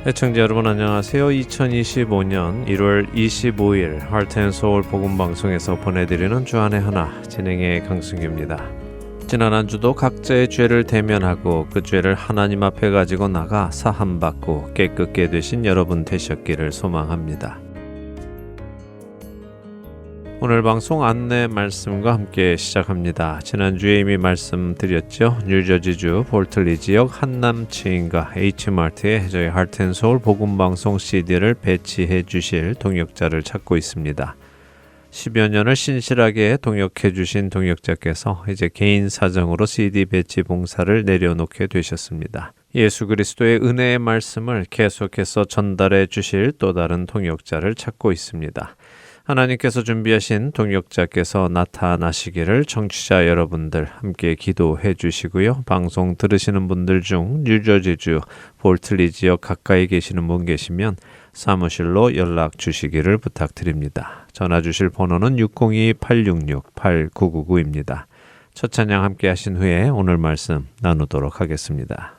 애청자 여러분 안녕하세요. 2025년 1월 25일 하트앤소울 복음방송에서 보내드리는 주안의 하나 진행의 강승규입니다. 지난 한 주도 각자의 죄를 대면하고 그 죄를 하나님 앞에 가지고 나가 사함받고 깨끗게 되신 여러분 되셨기를 소망합니다. 오늘 방송 안내 말씀과 함께 시작합니다. 지난주에 이미 말씀드렸죠. 뉴저지주 볼틀리 지역 한남치인가 H마트에 저희 하트앤소울 복음방송 CD를 배치해 주실 동역자를 찾고 있습니다. 10여 년을 신실하게 동역해 주신 동역자께서 이제 개인 사정으로 CD 배치 봉사를 내려놓게 되셨습니다. 예수 그리스도의 은혜의 말씀을 계속해서 전달해 주실 또 다른 동역자를 찾고 있습니다. 하나님께서 준비하신 동역자께서 나타나시기를 청취자 여러분들 함께 기도해 주시고요. 방송 들으시는 분들 중 뉴저지주 볼틀리 지역 가까이 계시는 분 계시면 사무실로 연락 주시기를 부탁드립니다. 전화 주실 번호는 602-866-8999입니다. 첫 찬양 함께 하신 후에 오늘 말씀 나누도록 하겠습니다.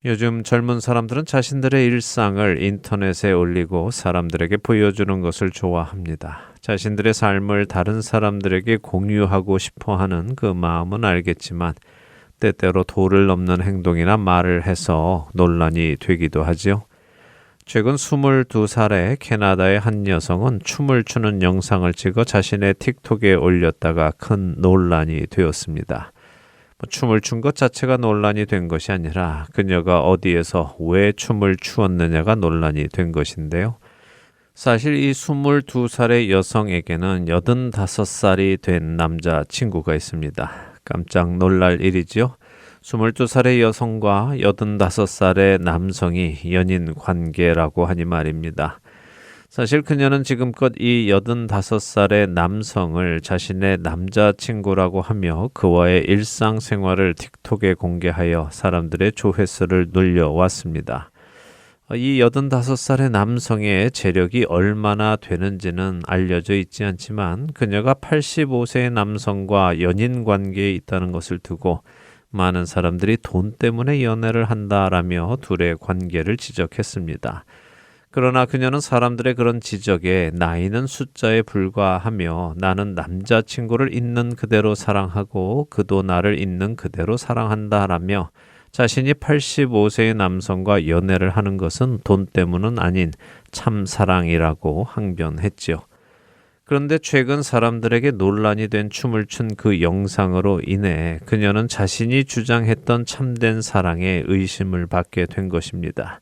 요즘 젊은 사람들은 자신들의 일상을 인터넷에 올리고 사람들에게 보여주는 것을 좋아합니다. 자신들의 삶을 다른 사람들에게 공유하고 싶어 하는 그 마음은 알겠지만 때때로 도를 넘는 행동이나 말을 해서 논란이 되기도 하지요. 최근 22살의 캐나다의 한 여성은 춤을 추는 영상을 찍어 자신의 틱톡에 올렸다가 큰 논란이 되었습니다. 춤을 춘 것 자체가 논란이 된 것이 아니라 그녀가 어디에서 왜 춤을 추었느냐가 논란이 된 것인데요. 사실 이 22살의 여성에게는 85살이 된 남자 친구가 있습니다. 깜짝 놀랄 일이지요. 22살의 여성과 85살의 남성이 연인 관계라고 하니 말입니다. 사실 그녀는 지금껏 이 85살의 남성을 자신의 남자친구라고 하며 그와의 일상생활을 틱톡에 공개하여 사람들의 조회수를 늘려왔습니다. 이 85살의 남성의 재력이 얼마나 되는지는 알려져 있지 않지만 그녀가 85세의 남성과 연인 관계에 있다는 것을 두고 많은 사람들이 돈 때문에 연애를 한다라며 둘의 관계를 지적했습니다. 그러나 그녀는 사람들의 그런 지적에 나이는 숫자에 불과하며 나는 남자친구를 있는 그대로 사랑하고 그도 나를 있는 그대로 사랑한다라며 자신이 85세의 남성과 연애를 하는 것은 돈 때문은 아닌 참 사랑이라고 항변했지요. 그런데 최근 사람들에게 논란이 된 춤을 춘 그 영상으로 인해 그녀는 자신이 주장했던 참된 사랑에 의심을 받게 된 것입니다.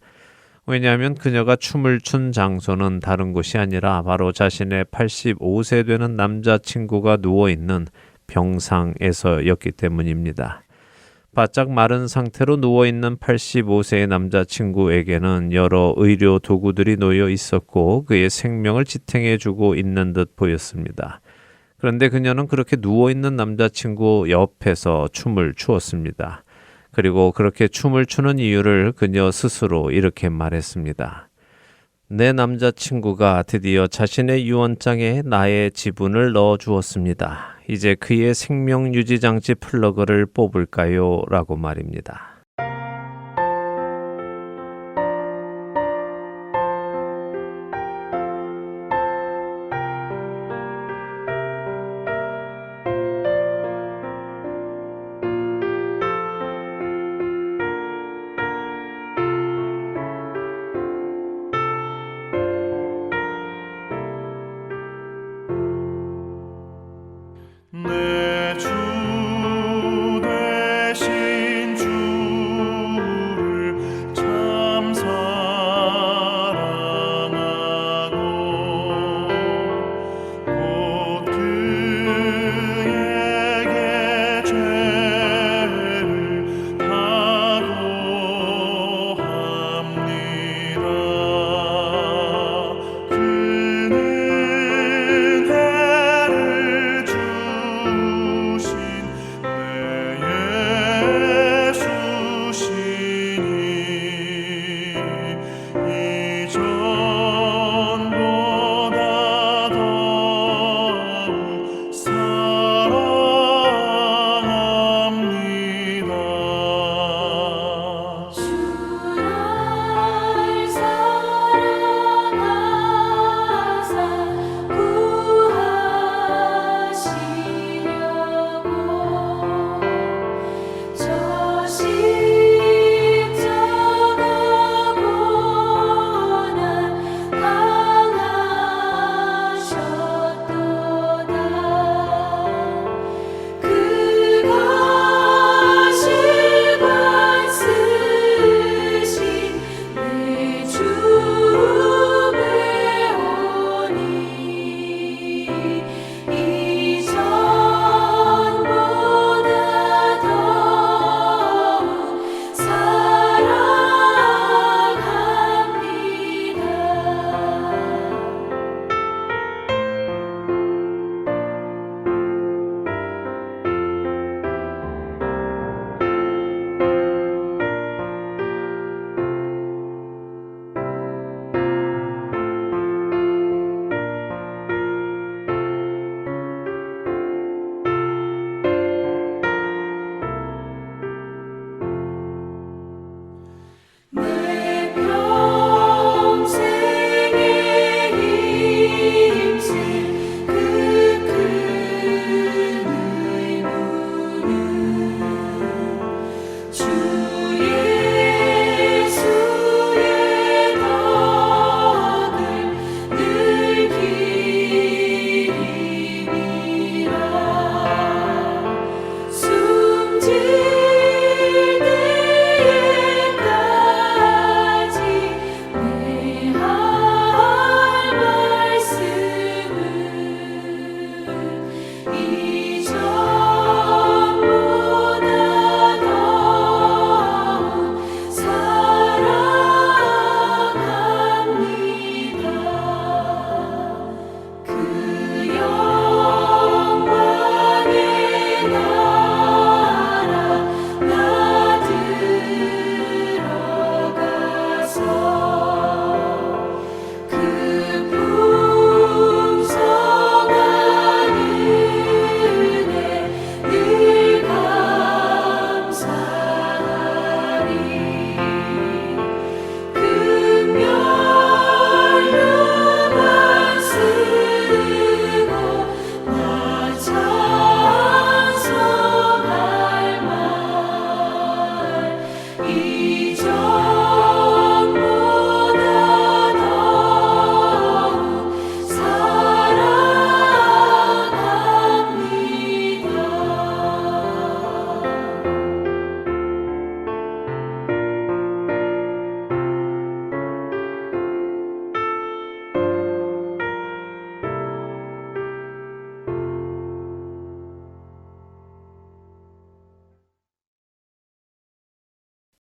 왜냐하면 그녀가 춤을 춘 장소는 다른 곳이 아니라 바로 자신의 85세 되는 남자친구가 누워있는 병상에서였기 때문입니다. 바짝 마른 상태로 누워있는 85세의 남자친구에게는 여러 의료 도구들이 놓여 있었고 그의 생명을 지탱해주고 있는 듯 보였습니다. 그런데 그녀는 그렇게 누워있는 남자친구 옆에서 춤을 추었습니다. 그리고 그렇게 춤을 추는 이유를 그녀 스스로 이렇게 말했습니다. 내 남자친구가 드디어 자신의 유언장에 나의 지분을 넣어 주었습니다. 이제 그의 생명 유지 장치 플러그를 뽑을까요? 라고 말입니다. 내 주 대신 주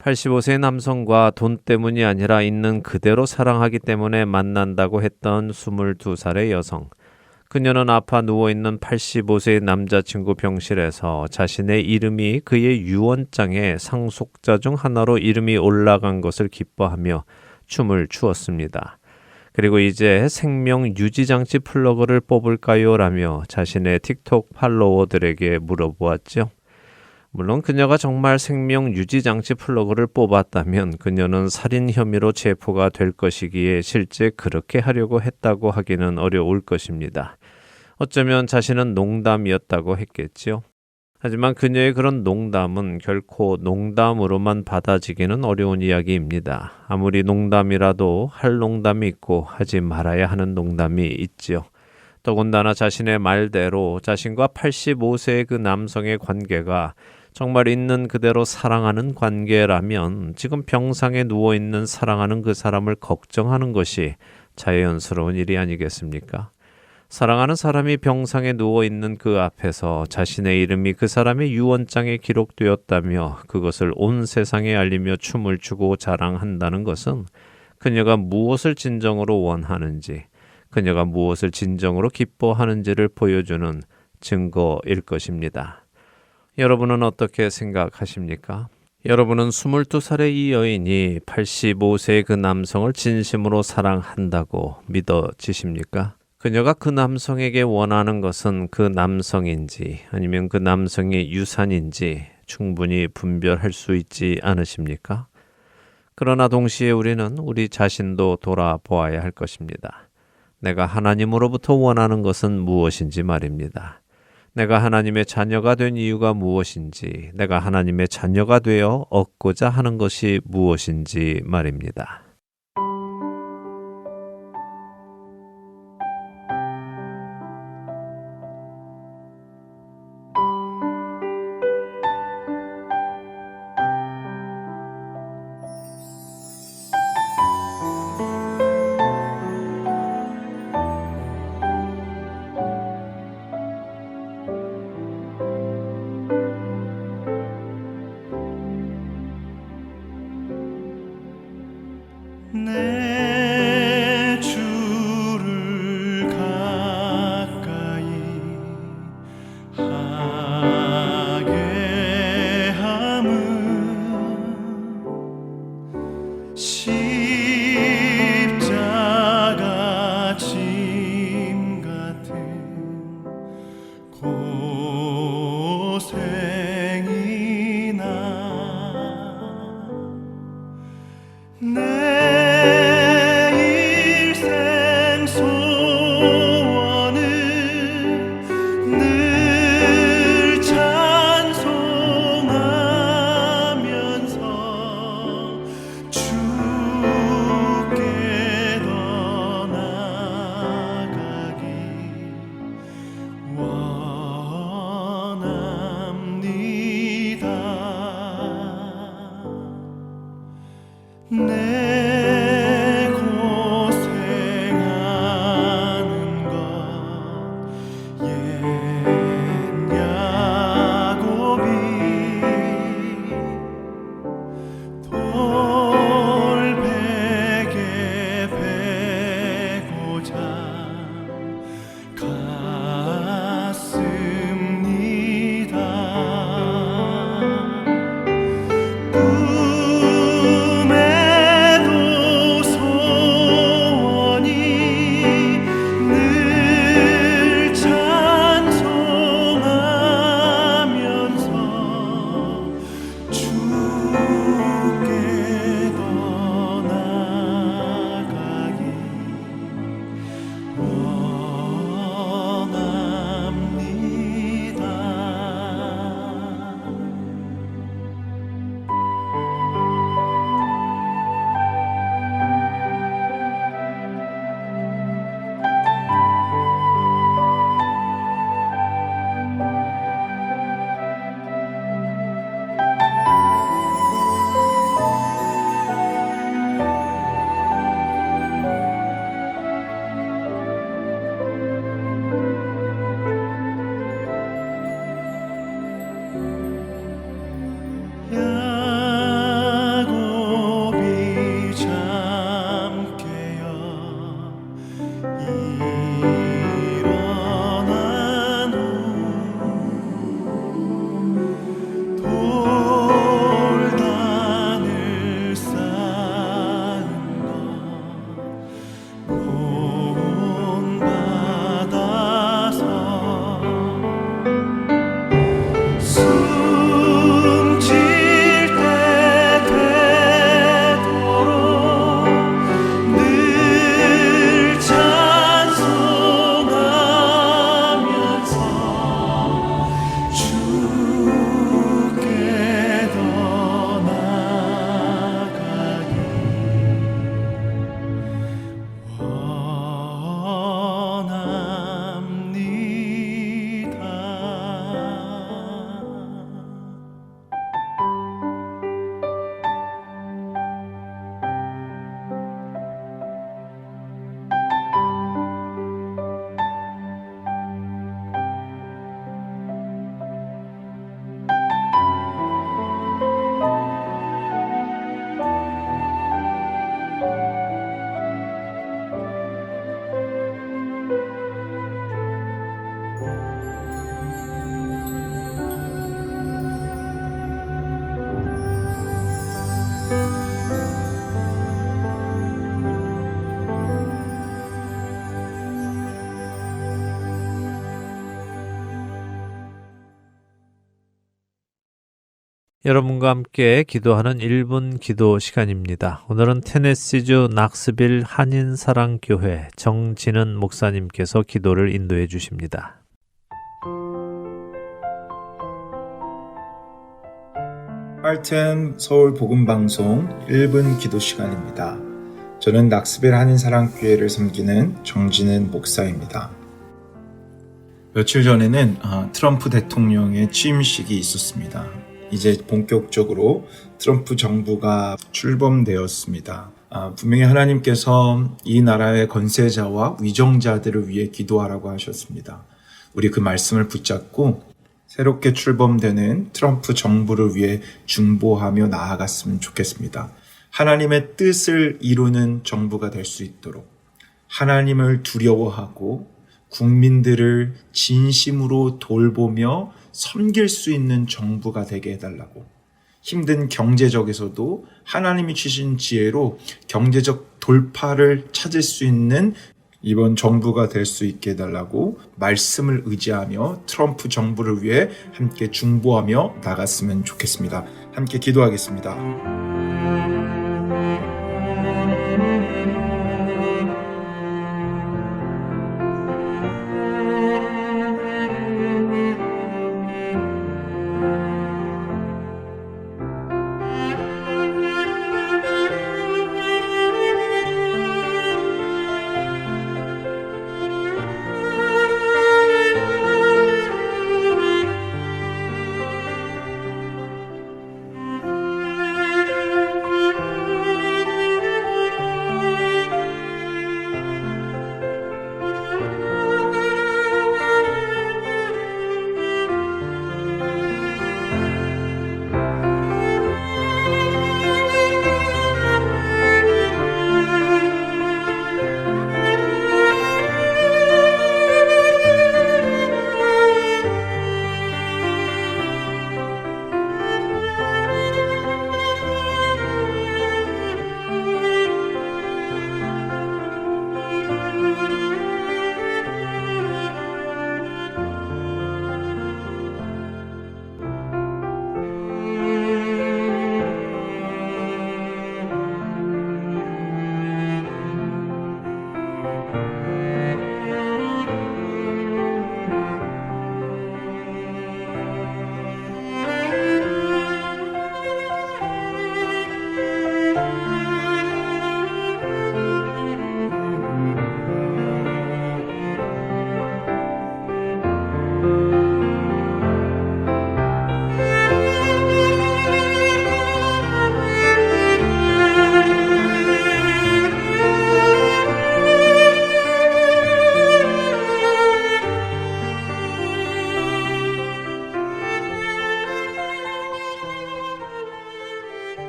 85세 남성과 돈 때문이 아니라 있는 그대로 사랑하기 때문에 만난다고 했던 22살의 여성. 그녀는 아파 누워있는 85세의 남자친구 병실에서 자신의 이름이 그의 유언장에 상속자 중 하나로 이름이 올라간 것을 기뻐하며 춤을 추었습니다. 그리고 이제 생명 유지장치 플러그를 뽑을까요? 라며 자신의 틱톡 팔로워들에게 물어보았죠. 물론 그녀가 정말 생명 유지장치 플러그를 뽑았다면 그녀는 살인 혐의로 체포가 될 것이기에 실제 그렇게 하려고 했다고 하기는 어려울 것입니다. 어쩌면 자신은 농담이었다고 했겠지요. 하지만 그녀의 그런 농담은 결코 농담으로만 받아지기는 어려운 이야기입니다. 아무리 농담이라도 할 농담이 있고 하지 말아야 하는 농담이 있지요. 더군다나 자신의 말대로 자신과 85세의 그 남성의 관계가 정말 있는 그대로 사랑하는 관계라면 지금 병상에 누워있는 사랑하는 그 사람을 걱정하는 것이 자연스러운 일이 아니겠습니까? 사랑하는 사람이 병상에 누워있는 그 앞에서 자신의 이름이 그 사람의 유언장에 기록되었다며 그것을 온 세상에 알리며 춤을 추고 자랑한다는 것은 그녀가 무엇을 진정으로 원하는지, 그녀가 무엇을 진정으로 기뻐하는지를 보여주는 증거일 것입니다. 여러분은 어떻게 생각하십니까? 여러분은 22살의 이 여인이 85세의 그 남성을 진심으로 사랑한다고 믿어지십니까? 그녀가 그 남성에게 원하는 것은 그 남성인지 아니면 그 남성의 유산인지 충분히 분별할 수 있지 않으십니까? 그러나 동시에 우리는 우리 자신도 돌아보아야 할 것입니다. 내가 하나님으로부터 원하는 것은 무엇인지 말입니다. 내가 하나님의 자녀가 된 이유가 무엇인지, 내가 하나님의 자녀가 되어 얻고자 하는 것이 무엇인지 말입니다. 여러분과 함께 기도하는 1분 기도 시간입니다. 오늘은 테네시주 낙스빌 한인사랑교회 정진은 목사님께서 기도를 인도해 주십니다. 할텐 서울 복음방송 1분 기도 시간입니다. 저는 낙스빌 한인사랑교회를 섬기는 정진은 목사입니다. 며칠 전에는 트럼프 대통령의 취임식이 있었습니다. 이제 본격적으로 트럼프 정부가 출범되었습니다. 분명히 하나님께서 이 나라의 건세자와 위정자들을 위해 기도하라고 하셨습니다. 우리 그 말씀을 붙잡고 새롭게 출범되는 트럼프 정부를 위해 중보하며 나아갔으면 좋겠습니다. 하나님의 뜻을 이루는 정부가 될 수 있도록 하나님을 두려워하고 국민들을 진심으로 돌보며 섬길 수 있는 정부가 되게 해달라고, 힘든 경제적에서도 하나님이 주신 지혜로 경제적 돌파를 찾을 수 있는 이번 정부가 될 수 있게 해달라고 말씀을 의지하며 트럼프 정부를 위해 함께 중보하며 나갔으면 좋겠습니다. 함께 기도하겠습니다.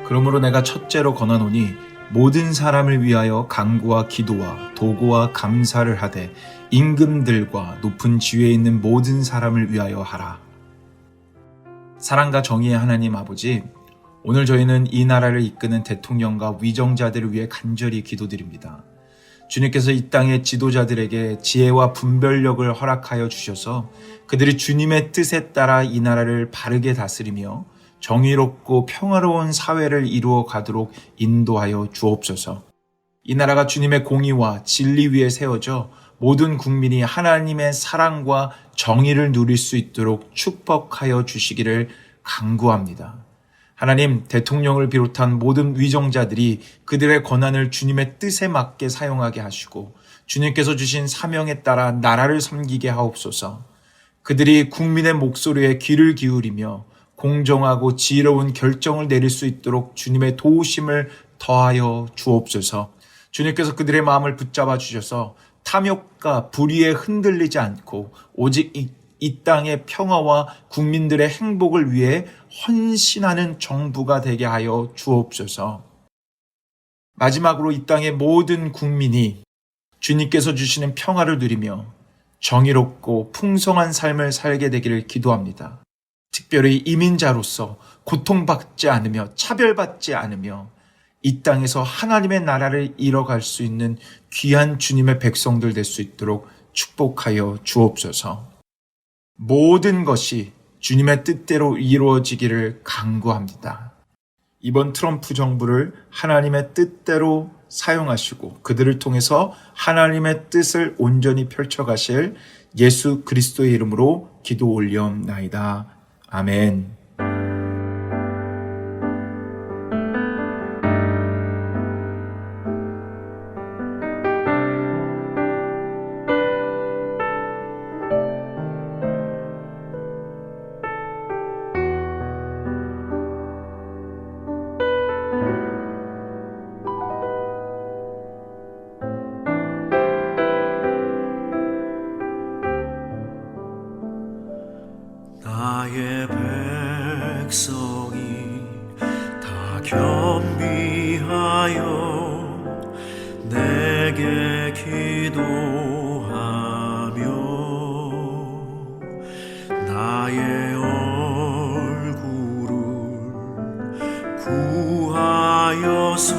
그러므로 내가 첫째로 권하노니 모든 사람을 위하여 간구와 기도와 도구와 감사를 하되 임금들과 높은 지위에 있는 모든 사람을 위하여 하라. 사랑과 정의의 하나님 아버지, 오늘 저희는 이 나라를 이끄는 대통령과 위정자들을 위해 간절히 기도드립니다. 주님께서 이 땅의 지도자들에게 지혜와 분별력을 허락하여 주셔서 그들이 주님의 뜻에 따라 이 나라를 바르게 다스리며 정의롭고 평화로운 사회를 이루어 가도록 인도하여 주옵소서. 이 나라가 주님의 공의와 진리 위에 세워져 모든 국민이 하나님의 사랑과 정의를 누릴 수 있도록 축복하여 주시기를 간구합니다. 하나님, 대통령을 비롯한 모든 위정자들이 그들의 권한을 주님의 뜻에 맞게 사용하게 하시고 주님께서 주신 사명에 따라 나라를 섬기게 하옵소서. 그들이 국민의 목소리에 귀를 기울이며 공정하고 지혜로운 결정을 내릴 수 있도록 주님의 도우심을 더하여 주옵소서. 주님께서 그들의 마음을 붙잡아 주셔서 탐욕과 불의에 흔들리지 않고 오직 이 땅의 평화와 국민들의 행복을 위해 헌신하는 정부가 되게 하여 주옵소서. 마지막으로 이 땅의 모든 국민이 주님께서 주시는 평화를 누리며 정의롭고 풍성한 삶을 살게 되기를 기도합니다. 특별히 이민자로서 고통받지 않으며 차별받지 않으며 이 땅에서 하나님의 나라를 이뤄갈 수 있는 귀한 주님의 백성들 될 수 있도록 축복하여 주옵소서. 모든 것이 주님의 뜻대로 이루어지기를 간구합니다. 이번 트럼프 정부를 하나님의 뜻대로 사용하시고 그들을 통해서 하나님의 뜻을 온전히 펼쳐가실 예수 그리스도의 이름으로 기도 올리옵나이다. 아멘. 나의 백성이 다 겸비하여 내게 기도하며 나의 얼굴을 구하여서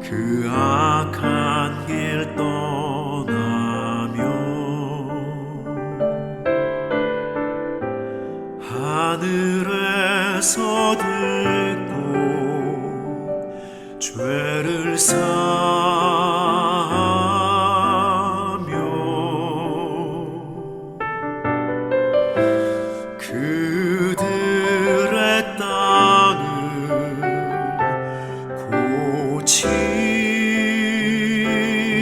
그 악한 길 떠나며 하늘에서 듣고 죄를 사하며 그들의 땅을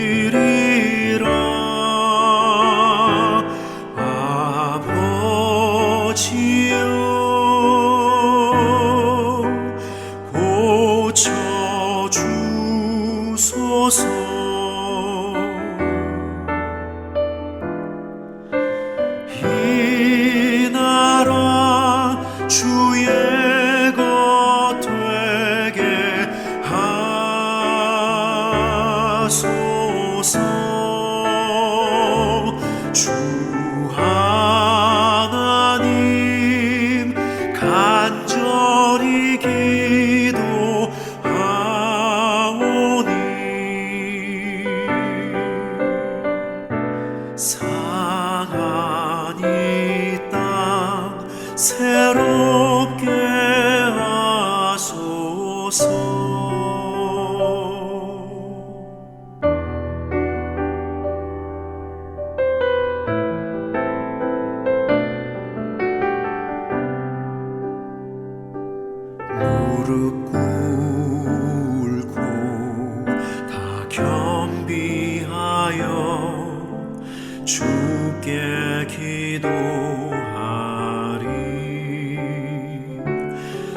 고치리라. 아버지여 고쳐주소서. 이 나라 주의 것 되게 하소서. 주 하나님 간절히 기도하오니 상한 이 땅 새롭게 하소서. 무릎 꿇고 다 겸비하여 주께 기도하리.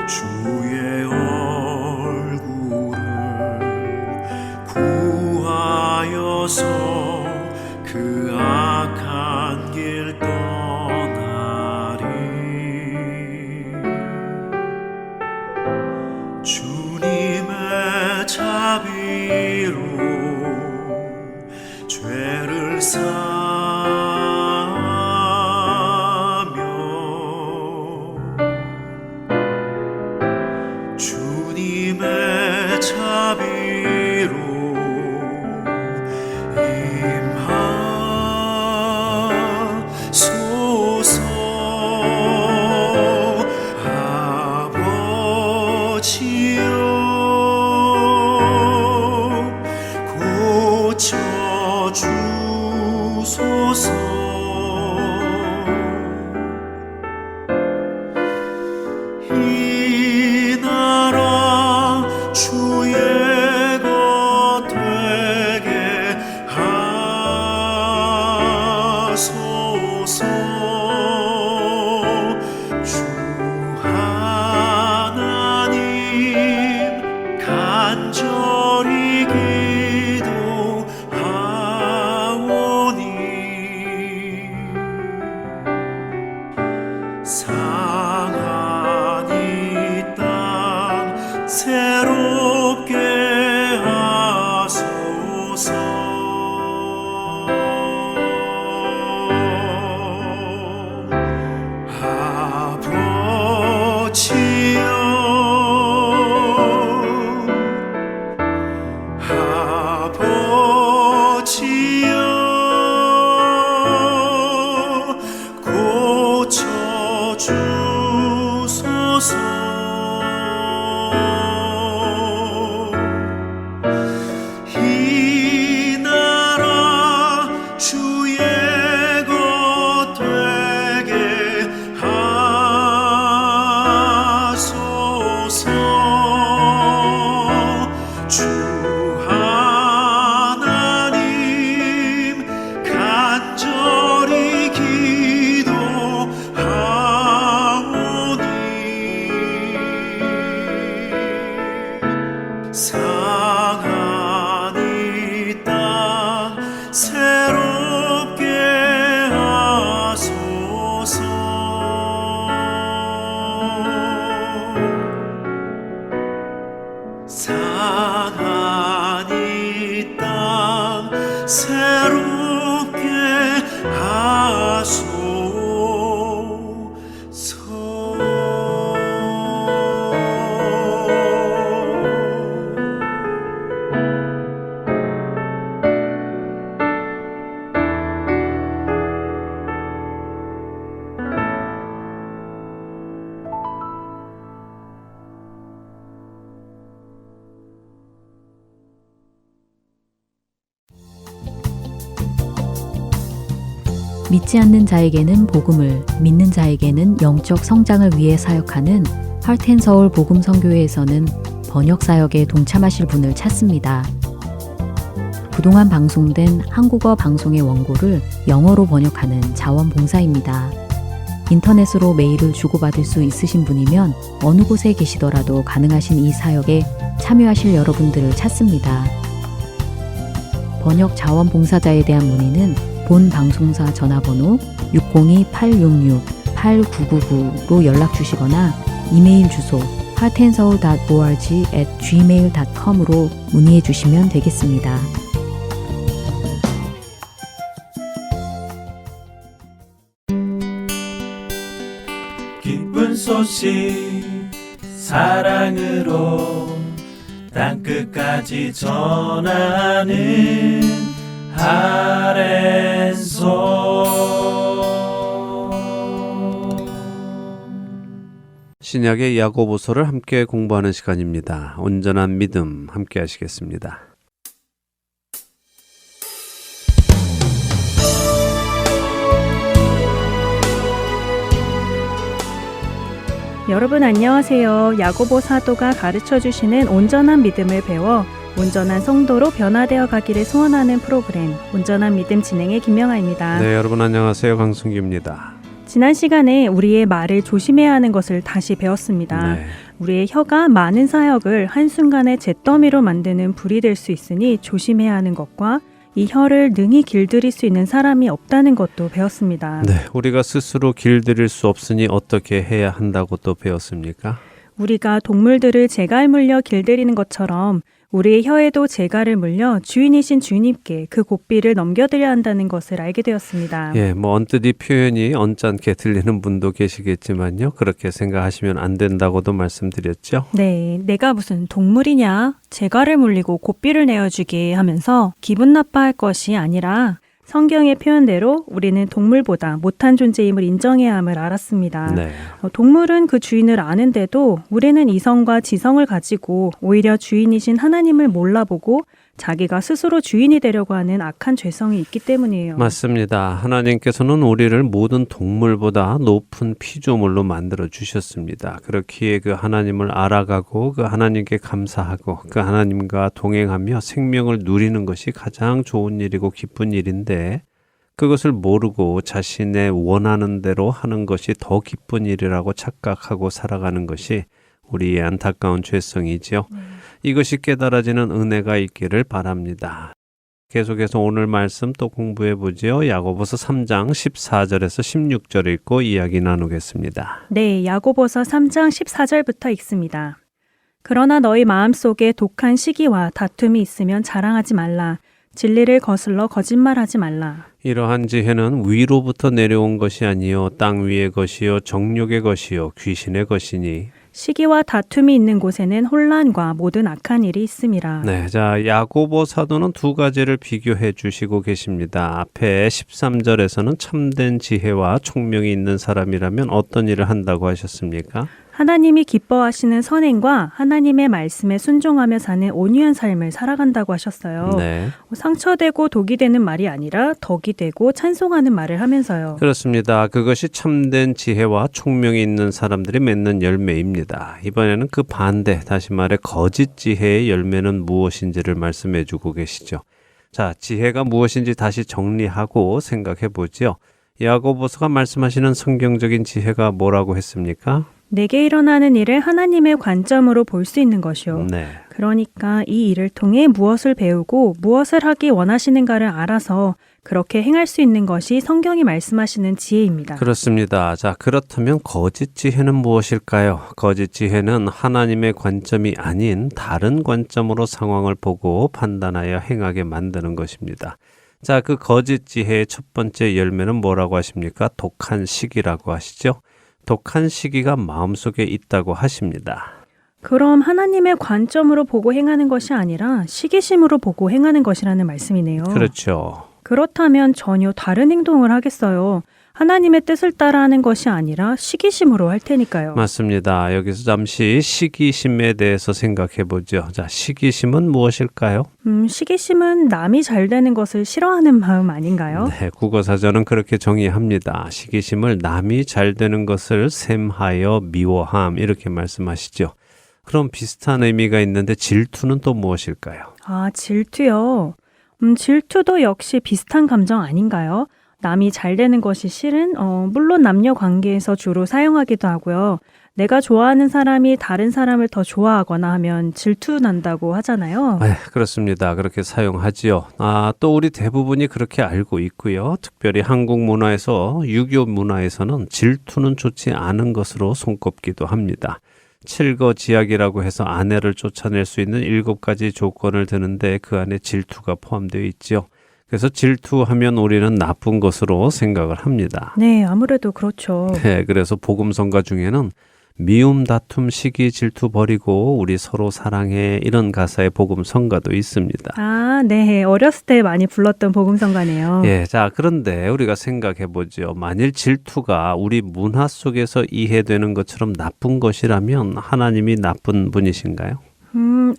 주의 얼굴을 구하여서 그 악한 길 떠나리. 주님의 자비로 죄를 사하며 주님의 자비로 이 나라 주의 것 되게 하소서. 주 하나님 간절히 기도하오니 상한 이 땅 새롭게 하소서. 아버지여 고쳐주소서. 이 나라 주의 것 되게 하소서. 주 하나님 간절히 기도하오니 상한 이 땅 새롭게 하소서. 상한 이 땅 새롭게 하소서. 믿지 않는 자에게는 복음을, 믿는 자에게는 영적 성장을 위해 사역하는 하트앤서울 복음선교회에서는 번역 사역에 동참하실 분을 찾습니다. 그동안 방송된 한국어 방송의 원고를 영어로 번역하는 자원봉사입니다. 인터넷으로 메일을 주고받을 수 있으신 분이면 어느 곳에 계시더라도 가능하신 이 사역에 참여하실 여러분들을 찾습니다. 번역 자원봉사자에 대한 문의는 본 방송사 전화번호 602-866-8999로 연락 주시거나 이메일 주소 heartandsoul.org@gmail.com으로 문의해 주시면 되겠습니다. 기쁜 소식 사랑으로 땅끝까지 전하는 하렌소. 신약의 야고보서를 함께 공부하는 시간입니다. 온전한 믿음 함께 하시겠습니다. 여러분 안녕하세요. 야고보 사도가 가르쳐주시는 온전한 믿음을 배워 온전한 성도로 변화되어 가기를 소원하는 프로그램 온전한 믿음 진행의 김명아입니다. 네, 여러분 안녕하세요. 강승규입니다. 지난 시간에 우리의 말을 조심해야 하는 것을 다시 배웠습니다. 네. 우리의 혀가 많은 사역을 한순간에 잿더미로 만드는 불이 될 수 있으니 조심해야 하는 것과 이 혀를 능히 길들일 수 있는 사람이 없다는 것도 배웠습니다. 네, 우리가 스스로 길들일 수 없으니 어떻게 해야 한다고 또 배웠습니까? 우리가 동물들을 재갈 물려 길들이는 것처럼 우리의 혀에도 재갈을 물려 주인이신 주님께 그 고삐를 넘겨드려야 한다는 것을 알게 되었습니다. 예, 언뜻 이 표현이 언짢게 들리는 분도 계시겠지만요. 그렇게 생각하시면 안 된다고도 말씀드렸죠. 네, 내가 무슨 동물이냐? 재갈을 물리고 고삐를 내어주게 하면서 기분 나빠할 것이 아니라 성경의 표현대로 우리는 동물보다 못한 존재임을 인정해야 함을 알았습니다. 네. 동물은 그 주인을 아는데도 우리는 이성과 지성을 가지고 오히려 주인이신 하나님을 몰라보고 자기가 스스로 주인이 되려고 하는 악한 죄성이 있기 때문이에요. 맞습니다. 하나님께서는 우리를 모든 동물보다 높은 피조물로 만들어 주셨습니다. 그렇기에 그 하나님을 알아가고 그 하나님께 감사하고 그 하나님과 동행하며 생명을 누리는 것이 가장 좋은 일이고 기쁜 일인데 그것을 모르고 자신의 원하는 대로 하는 것이 더 기쁜 일이라고 착각하고 살아가는 것이 우리의 안타까운 죄성이지요. 이것이 깨달아지는 은혜가 있기를 바랍니다. 계속해서 오늘 말씀 또 공부해 보지요. 야고보서 3장 14절에서 16절 읽고 이야기 나누겠습니다. 네, 야고보서 3장 14절부터 읽습니다. 그러나 너희 마음속에 독한 시기와 다툼이 있으면 자랑하지 말라. 진리를 거슬러 거짓말하지 말라. 이러한 지혜는 위로부터 내려온 것이 아니요 땅 위의 것이요 정욕의 것이요 귀신의 것이니 시기와 다툼이 있는 곳에는 혼란과 모든 악한 일이 있음이라. 네, 자 야고보 사도는 두 가지를 비교해 주시고 계십니다. 앞에 13절에서는 참된 지혜와 총명이 있는 사람이라면 어떤 일을 한다고 하셨습니까? 하나님이 기뻐하시는 선행과 하나님의 말씀에 순종하며 사는 온유한 삶을 살아간다고 하셨어요. 네. 상처되고 독이 되는 말이 아니라 덕이 되고 찬송하는 말을 하면서요. 그렇습니다. 그것이 참된 지혜와 총명이 있는 사람들이 맺는 열매입니다. 이번에는 그 반대, 다시 말해 거짓 지혜의 열매는 무엇인지를 말씀해 주고 계시죠. 자, 지혜가 무엇인지 다시 정리하고 생각해 보죠. 야고보서가 말씀하시는 성경적인 지혜가 뭐라고 했습니까? 내게 일어나는 일을 하나님의 관점으로 볼 수 있는 것이요. 네. 그러니까 이 일을 통해 무엇을 배우고 무엇을 하기 원하시는가를 알아서 그렇게 행할 수 있는 것이 성경이 말씀하시는 지혜입니다. 그렇습니다. 자, 그렇다면 거짓 지혜는 무엇일까요? 거짓 지혜는 하나님의 관점이 아닌 다른 관점으로 상황을 보고 판단하여 행하게 만드는 것입니다. 자, 그 거짓 지혜의 첫 번째 열매는 뭐라고 하십니까? 독한 시기라고 하시죠? 독한 시기가 마음속에 있다고 하십니다. 그럼 하나님의 관점으로 보고 행하는 것이 아니라 시기심으로 보고 행하는 것이라는 말씀이네요. 그렇죠. 그렇다면 전혀 다른 행동을 하겠어요. 하나님의 뜻을 따라하는 것이 아니라 시기심으로 할 테니까요. 맞습니다. 여기서 잠시 시기심에 대해서 생각해 보죠. 자, 시기심은 무엇일까요? 시기심은 남이 잘 되는 것을 싫어하는 마음 아닌가요? 네, 국어사전은 그렇게 정의합니다. 시기심을 남이 잘 되는 것을 샘하여 미워함 이렇게 말씀하시죠. 그럼 비슷한 의미가 있는데 질투는 또 무엇일까요? 아, 질투요. 질투도 역시 비슷한 감정 아닌가요? 남이 잘 되는 것이 싫은, 물론 남녀 관계에서 주로 사용하기도 하고요. 내가 좋아하는 사람이 다른 사람을 더 좋아하거나 하면 질투 난다고 하잖아요. 네, 그렇습니다. 그렇게 사용하지요. 또 우리 대부분이 그렇게 알고 있고요. 특별히 한국 문화에서 유교 문화에서는 질투는 좋지 않은 것으로 손꼽기도 합니다. 칠거지약이라고 해서 아내를 쫓아낼 수 있는 7가지 조건을 드는데 그 안에 질투가 포함되어 있죠. 그래서 질투하면 우리는 나쁜 것으로 생각을 합니다. 네, 아무래도 그렇죠. 네, 그래서 복음성가 중에는 미움, 다툼, 시기, 질투 버리고 우리 서로 사랑해 이런 가사의 복음성가도 있습니다. 아, 네. 어렸을 때 많이 불렀던 복음성가네요. 예, 자, 그런데 우리가 생각해 보죠. 만일 질투가 우리 문화 속에서 이해되는 것처럼 나쁜 것이라면 하나님이 나쁜 분이신가요?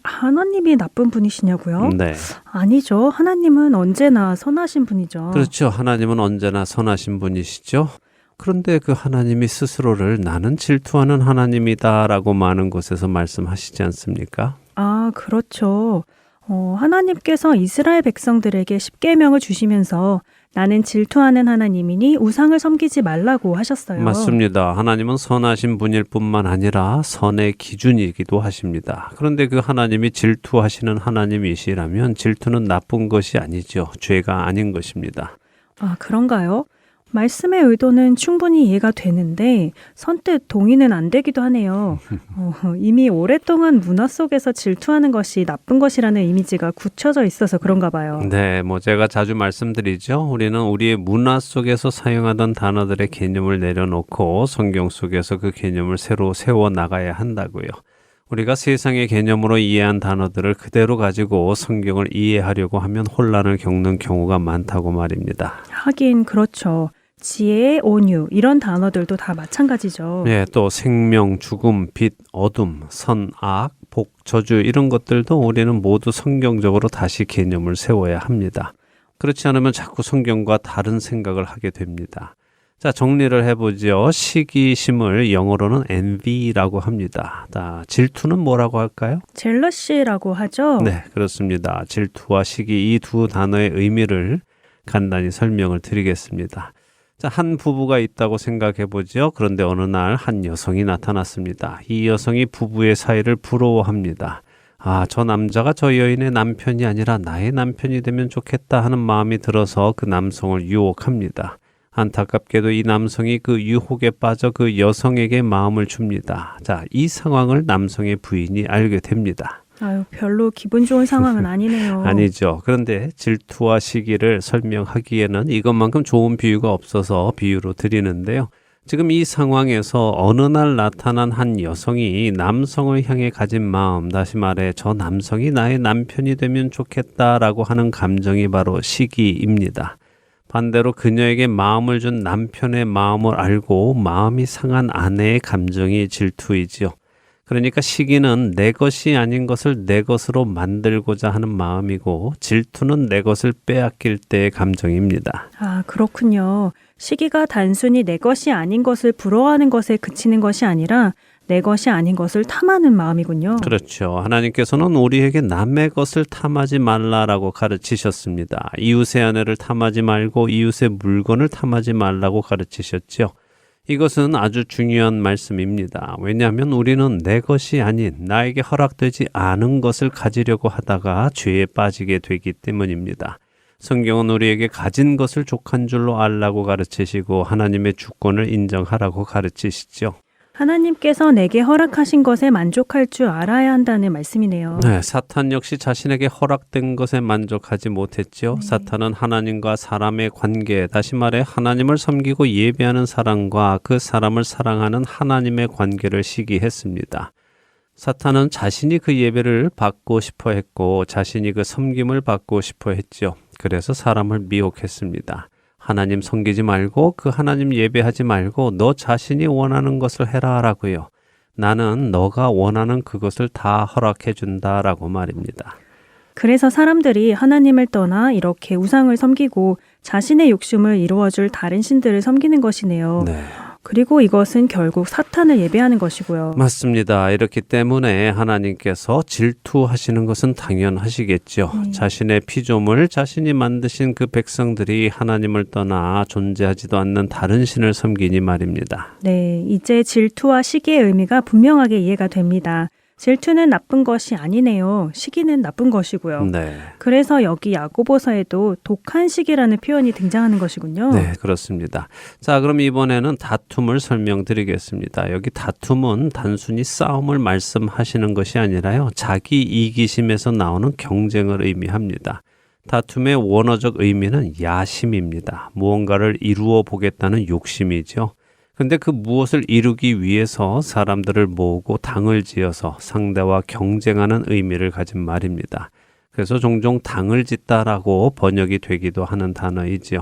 하나님이 나쁜 분이시냐고요? 네. 아니죠. 하나님은 언제나 선하신 분이죠. 그렇죠. 하나님은 언제나 선하신 분이시죠. 그런데 그 하나님이 스스로를 나는 질투하는 하나님이다라고 많은 곳에서 말씀하시지 않습니까? 아, 그렇죠. 하나님께서 이스라엘 백성들에게 십계명을 주시면서 나는 질투하는 하나님이니 우상을 섬기지 말라고 하셨어요. 맞습니다. 하나님은 선하신 분일 뿐만 아니라 선의 기준이기도 하십니다. 그런데 그 하나님이 질투하시는 하나님이시라면 질투는 나쁜 것이 아니죠. 죄가 아닌 것입니다. 아, 그런가요? 말씀의 의도는 충분히 이해가 되는데 선뜻 동의는 안 되기도 하네요. 이미 오랫동안 문화 속에서 질투하는 것이 나쁜 것이라는 이미지가 굳혀져 있어서 그런가 봐요. 네, 제가 자주 말씀드리죠. 우리는 우리의 문화 속에서 사용하던 단어들의 개념을 내려놓고 성경 속에서 그 개념을 새로 세워 나가야 한다고요. 우리가 세상의 개념으로 이해한 단어들을 그대로 가지고 성경을 이해하려고 하면 혼란을 겪는 경우가 많다고 말입니다. 하긴 그렇죠. 지혜, 온유 이런 단어들도 다 마찬가지죠. 네, 또 생명, 죽음, 빛, 어둠, 선, 악, 복, 저주 이런 것들도 우리는 모두 성경적으로 다시 개념을 세워야 합니다. 그렇지 않으면 자꾸 성경과 다른 생각을 하게 됩니다. 자, 정리를 해보죠. 시기심을 영어로는 envy라고 합니다. 자, 질투는 뭐라고 할까요? 젤러시라고 하죠. 네, 그렇습니다. 질투와 시기 이 두 단어의 의미를 간단히 설명을 드리겠습니다. 자, 한 부부가 있다고 생각해 보죠. 그런데 어느 날 한 여성이 나타났습니다. 이 여성이 부부의 사이를 부러워합니다. 아, 저 남자가 저 여인의 남편이 아니라 나의 남편이 되면 좋겠다 하는 마음이 들어서 그 남성을 유혹합니다. 안타깝게도 이 남성이 그 유혹에 빠져 그 여성에게 마음을 줍니다. 자, 이 상황을 남성의 부인이 알게 됩니다. 아유, 별로 기분 좋은 상황은 아니네요. 아니죠. 그런데 질투와 시기를 설명하기에는 이것만큼 좋은 비유가 없어서 비유로 드리는데요. 지금 이 상황에서 어느 날 나타난 한 여성이 남성을 향해 가진 마음, 다시 말해 저 남성이 나의 남편이 되면 좋겠다라고 하는 감정이 바로 시기입니다. 반대로 그녀에게 마음을 준 남편의 마음을 알고 마음이 상한 아내의 감정이 질투이지요. 그러니까 시기는 내 것이 아닌 것을 내 것으로 만들고자 하는 마음이고 질투는 내 것을 빼앗길 때의 감정입니다. 아, 그렇군요. 시기가 단순히 내 것이 아닌 것을 부러워하는 것에 그치는 것이 아니라 내 것이 아닌 것을 탐하는 마음이군요. 그렇죠. 하나님께서는 우리에게 남의 것을 탐하지 말라라고 가르치셨습니다. 이웃의 아내를 탐하지 말고 이웃의 물건을 탐하지 말라고 가르치셨죠. 이것은 아주 중요한 말씀입니다. 왜냐하면 우리는 내 것이 아닌 나에게 허락되지 않은 것을 가지려고 하다가 죄에 빠지게 되기 때문입니다. 성경은 우리에게 가진 것을 족한 줄로 알라고 가르치시고 하나님의 주권을 인정하라고 가르치시죠. 하나님께서 내게 허락하신 것에 만족할 줄 알아야 한다는 말씀이네요. 네, 사탄 역시 자신에게 허락된 것에 만족하지 못했죠. 사탄은 하나님과 사람의 관계, 다시 말해 하나님을 섬기고 예배하는 사람과 그 사람을 사랑하는 하나님의 관계를 시기했습니다. 사탄은 자신이 그 예배를 받고 싶어 했고 자신이 그 섬김을 받고 싶어 했죠. 그래서 사람을 미혹했습니다. 하나님 섬기지 말고 그 하나님 예배하지 말고 너 자신이 원하는 것을 해라 라고요. 나는 너가 원하는 그것을 다 허락해 준다라고 말입니다. 그래서 사람들이 하나님을 떠나 이렇게 우상을 섬기고 자신의 욕심을 이루어줄 다른 신들을 섬기는 것이네요. 네. 그리고 이것은 결국 사탄을 예배하는 것이고요. 맞습니다. 이렇기 때문에 하나님께서 질투하시는 것은 당연하시겠죠. 자신의 피조물, 자신이 만드신 그 백성들이 하나님을 떠나 존재하지도 않는 다른 신을 섬기니 말입니다. 네, 이제 질투와 시기의 의미가 분명하게 이해가 됩니다. 질투는 나쁜 것이 아니네요. 시기는 나쁜 것이고요. 네. 그래서 여기 야고보서에도 독한 시기라는 표현이 등장하는 것이군요. 네, 그렇습니다. 자, 그럼 이번에는 다툼을 설명드리겠습니다. 여기 다툼은 단순히 싸움을 말씀하시는 것이 아니라요. 자기 이기심에서 나오는 경쟁을 의미합니다. 다툼의 원어적 의미는 야심입니다. 무언가를 이루어 보겠다는 욕심이죠. 근데 그 무엇을 이루기 위해서 사람들을 모으고 당을 지어서 상대와 경쟁하는 의미를 가진 말입니다. 그래서 종종 당을 짓다라고 번역이 되기도 하는 단어이지요.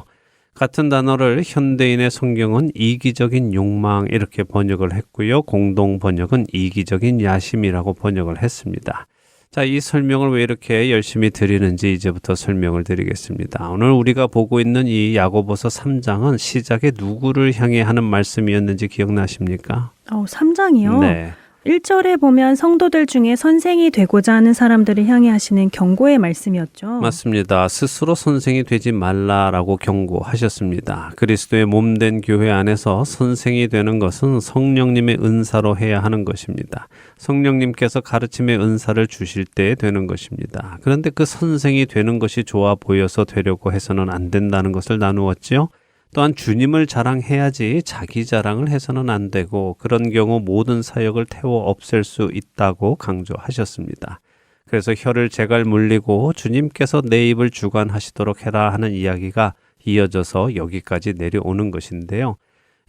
같은 단어를 현대인의 성경은 이기적인 욕망 이렇게 번역을 했고요. 공동 번역은 이기적인 야심이라고 번역을 했습니다. 자, 이 설명을 왜 이렇게 열심히 드리는지 이제부터 설명을 드리겠습니다. 오늘 우리가 보고 있는 이 야고보서 3장은 시작에 누구를 향해 하는 말씀이었는지 기억나십니까? 3장이요? 네. 1절에 보면 성도들 중에 선생이 되고자 하는 사람들을 향해 하시는 경고의 말씀이었죠. 맞습니다. 스스로 선생이 되지 말라라고 경고하셨습니다. 그리스도의 몸된 교회 안에서 선생이 되는 것은 성령님의 은사로 해야 하는 것입니다. 성령님께서 가르침의 은사를 주실 때 되는 것입니다. 그런데 그 선생이 되는 것이 좋아 보여서 되려고 해서는 안 된다는 것을 나누었지요. 또한 주님을 자랑해야지 자기 자랑을 해서는 안 되고 그런 경우 모든 사역을 태워 없앨 수 있다고 강조하셨습니다. 그래서 혀를 제갈 물리고 주님께서 내 입을 주관하시도록 해라 하는 이야기가 이어져서 여기까지 내려오는 것인데요.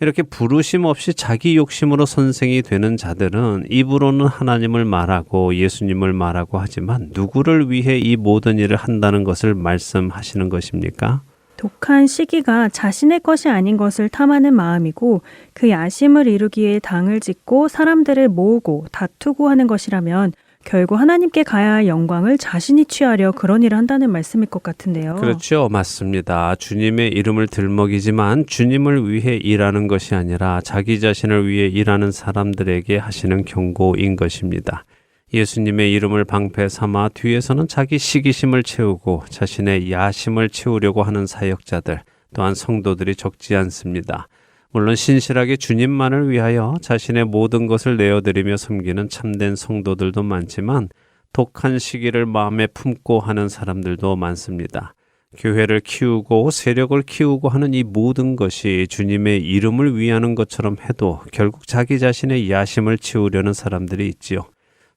이렇게 부르심 없이 자기 욕심으로 선생이 되는 자들은 입으로는 하나님을 말하고 예수님을 말하고 하지만 누구를 위해 이 모든 일을 한다는 것을 말씀하시는 것입니까? 독한 시기가 자신의 것이 아닌 것을 탐하는 마음이고 그 야심을 이루기 위해 당을 짓고 사람들을 모으고 다투고 하는 것이라면 결국 하나님께 가야 할 영광을 자신이 취하려 그런 일을 한다는 말씀일 것 같은데요. 그렇죠. 맞습니다. 주님의 이름을 들먹이지만 주님을 위해 일하는 것이 아니라 자기 자신을 위해 일하는 사람들에게 하시는 경고인 것입니다. 예수님의 이름을 방패 삼아 뒤에서는 자기 시기심을 채우고 자신의 야심을 채우려고 하는 사역자들, 또한 성도들이 적지 않습니다. 물론 신실하게 주님만을 위하여 자신의 모든 것을 내어드리며 섬기는 참된 성도들도 많지만 독한 시기를 마음에 품고 하는 사람들도 많습니다. 교회를 키우고 세력을 키우고 하는 이 모든 것이 주님의 이름을 위하는 것처럼 해도 결국 자기 자신의 야심을 채우려는 사람들이 있지요.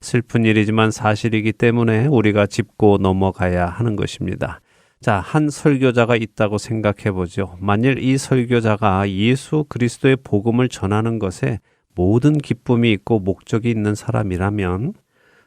슬픈 일이지만 사실이기 때문에 우리가 짚고 넘어가야 하는 것입니다. 자, 한 설교자가 있다고 생각해 보죠. 만일 이 설교자가 예수 그리스도의 복음을 전하는 것에 모든 기쁨이 있고 목적이 있는 사람이라면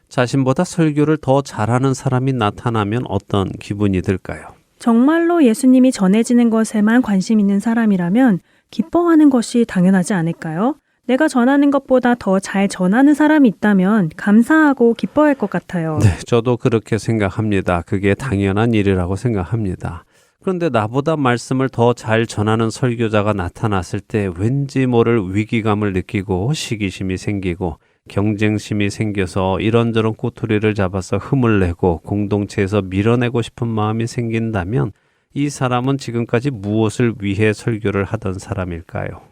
자신보다 설교를 더 잘하는 사람이 나타나면 어떤 기분이 들까요? 정말로 예수님이 전해지는 것에만 관심 있는 사람이라면 기뻐하는 것이 당연하지 않을까요? 내가 전하는 것보다 더 잘 전하는 사람이 있다면 감사하고 기뻐할 것 같아요. 네, 저도 그렇게 생각합니다. 그게 당연한 일이라고 생각합니다. 그런데 나보다 말씀을 더 잘 전하는 설교자가 나타났을 때 왠지 모를 위기감을 느끼고 시기심이 생기고 경쟁심이 생겨서 이런저런 꼬투리를 잡아서 흠을 내고 공동체에서 밀어내고 싶은 마음이 생긴다면 이 사람은 지금까지 무엇을 위해 설교를 하던 사람일까요?